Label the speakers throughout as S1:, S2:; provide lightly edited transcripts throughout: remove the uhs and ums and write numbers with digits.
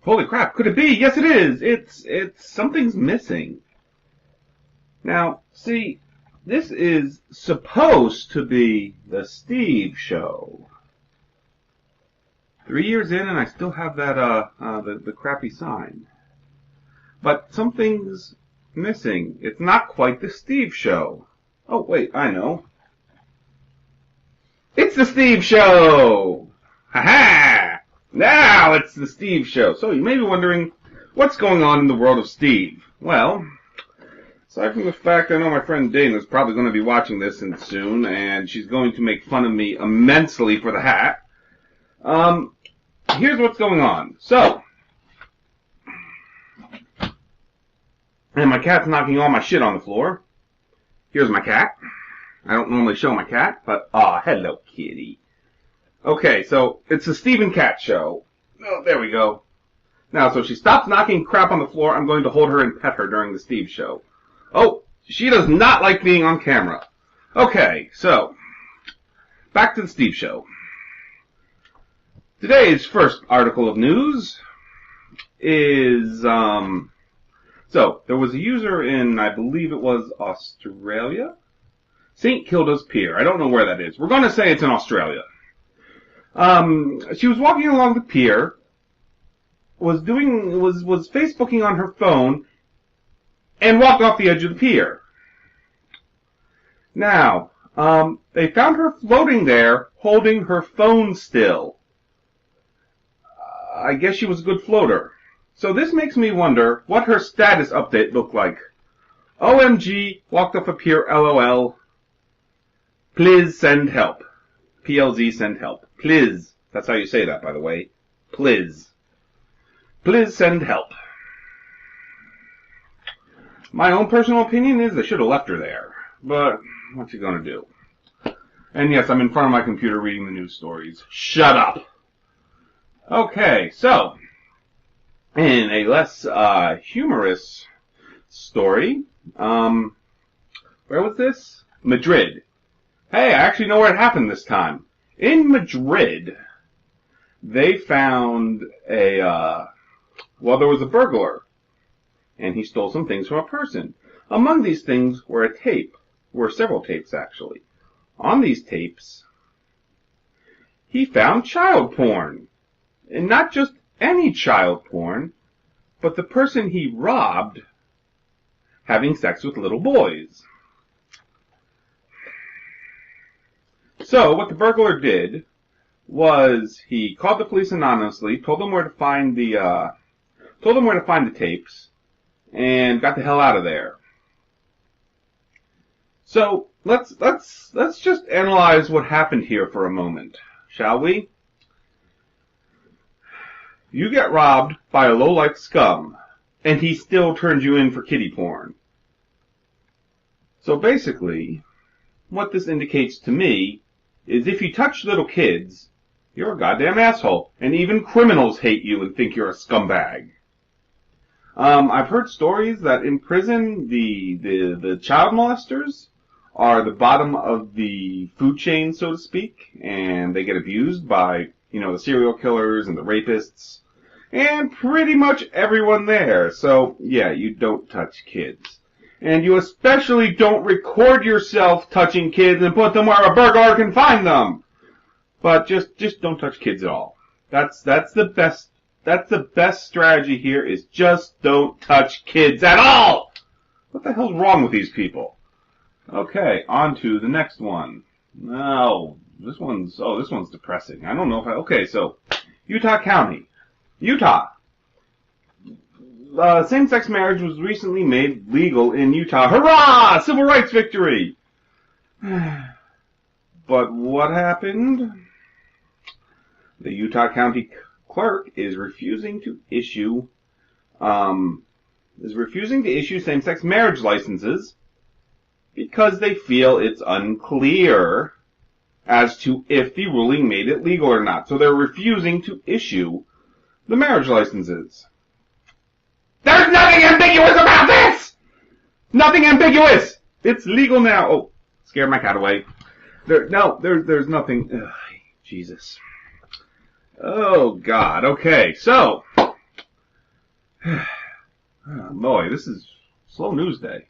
S1: Holy crap, could it be? Yes, it is. Something's missing. Now, see, this is supposed to be the Steve Show. 3 years in and I still have that, the crappy sign. But something's missing. It's not quite the Steve Show. Oh, wait, I know. It's the Steve Show! Ha-ha! Now it's the Steve Show. So you may be wondering, what's going on in the world of Steve? Well, aside from the fact I know my friend Dana's probably going to be watching this soon, and she's going to make fun of me immensely for the hat, here's what's going on. So, and my cat's knocking all my shit on the floor. Here's my cat. I don't normally show my cat, but, hello kitty. Okay, so it's the Steve and Cat Show. Oh, there we go. Now, so she stops knocking crap on the floor. I'm going to hold her and pet her during the Steve Show. Oh, she does not like being on camera. Okay, so, back to the Steve Show. Today's first article of news is, so, there was a user in, I believe it was Australia? St. Kilda's Pier. I don't know where that is. We're going to say it's in Australia. She was walking along the pier, was Facebooking on her phone, and walked off the edge of the pier. Now, they found her floating there, holding her phone still. I guess she was a good floater. So this makes me wonder what her status update looked like. OMG, walked off a pier, LOL. Please send help. PLZ, send help. Please. That's how you say that, by the way. Please. Please send help. My own personal opinion is they should have left her there. But, what's you gonna do? And yes, I'm in front of my computer reading the news stories. Shut up! Okay, so, in a less, humorous story, where was this? Madrid. Hey, I actually know where it happened this time. In Madrid, they found there was a burglar, and he stole some things from a person. Among these things were several tapes actually. On these tapes, he found child porn. And not just any child porn, but the person he robbed having sex with little boys. So, what the burglar did was he called the police anonymously, told them where to find the tapes, and got the hell out of there. So, let's just analyze what happened here for a moment, shall we? You get robbed by a low-life scum, and he still turns you in for kiddie porn. So basically, what this indicates to me is if you touch little kids, you're a goddamn asshole. And even criminals hate you and think you're a scumbag. I've heard stories that in prison, the child molesters are the bottom of the food chain, so to speak, and they get abused by, the serial killers and the rapists, and pretty much everyone there. So, yeah, you don't touch kids. And you especially don't record yourself touching kids and put them where a burglar can find them. But just don't touch kids at all. That's the best strategy here is just don't touch kids at all! What the hell's wrong with these people? Okay, on to the next one. No, this one's depressing. I don't know okay, so, Utah County. Utah. Same-sex marriage was recently made legal in Utah. Hurrah! Civil rights victory! But what happened? The Utah County clerk is refusing to issue same-sex marriage licenses because they feel it's unclear as to if the ruling made it legal or not. So they're refusing to issue the marriage licenses. There's nothing ambiguous about this! Nothing ambiguous! It's legal now. Oh, scared my cat away. There's nothing. Ugh, Jesus. Oh, God. Okay, so, Oh, boy, this is slow news day.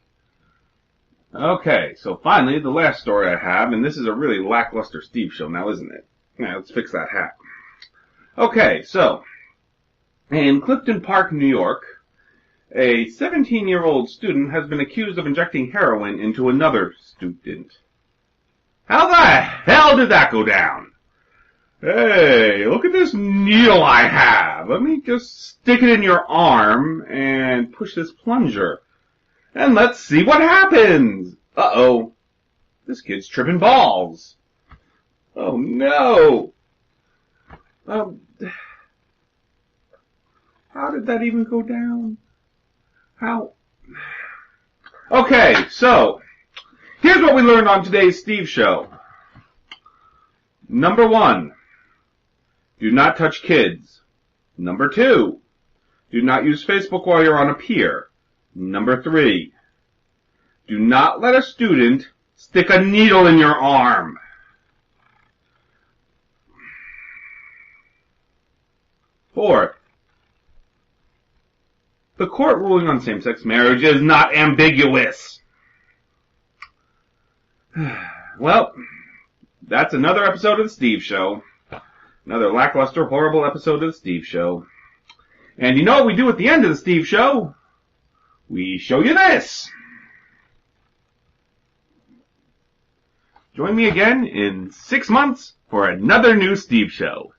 S1: Okay, so finally, the last story I have, and this is a really lackluster Steve show now, isn't it? Now, let's fix that hat. Okay, so, in Clifton Park, New York, a 17-year-old student has been accused of injecting heroin into another student. How the hell did that go down? Hey, look at this needle I have. Let me just stick it in your arm and push this plunger. And let's see what happens. Uh-oh. This kid's tripping balls. Oh, no. How did that even go down? How? Okay, so, here's what we learned on today's Steve Show. Number 1, do not touch kids. Number 2, do not use Facebook while you're on a pier. Number 3, do not let a student stick a needle in your arm. Fourth, the court ruling on same-sex marriage is not ambiguous. Well, that's another episode of The Steve Show. Another lackluster, horrible episode of The Steve Show. And you know what we do at the end of The Steve Show? We show you this. Join me again in 6 months for another new Steve Show.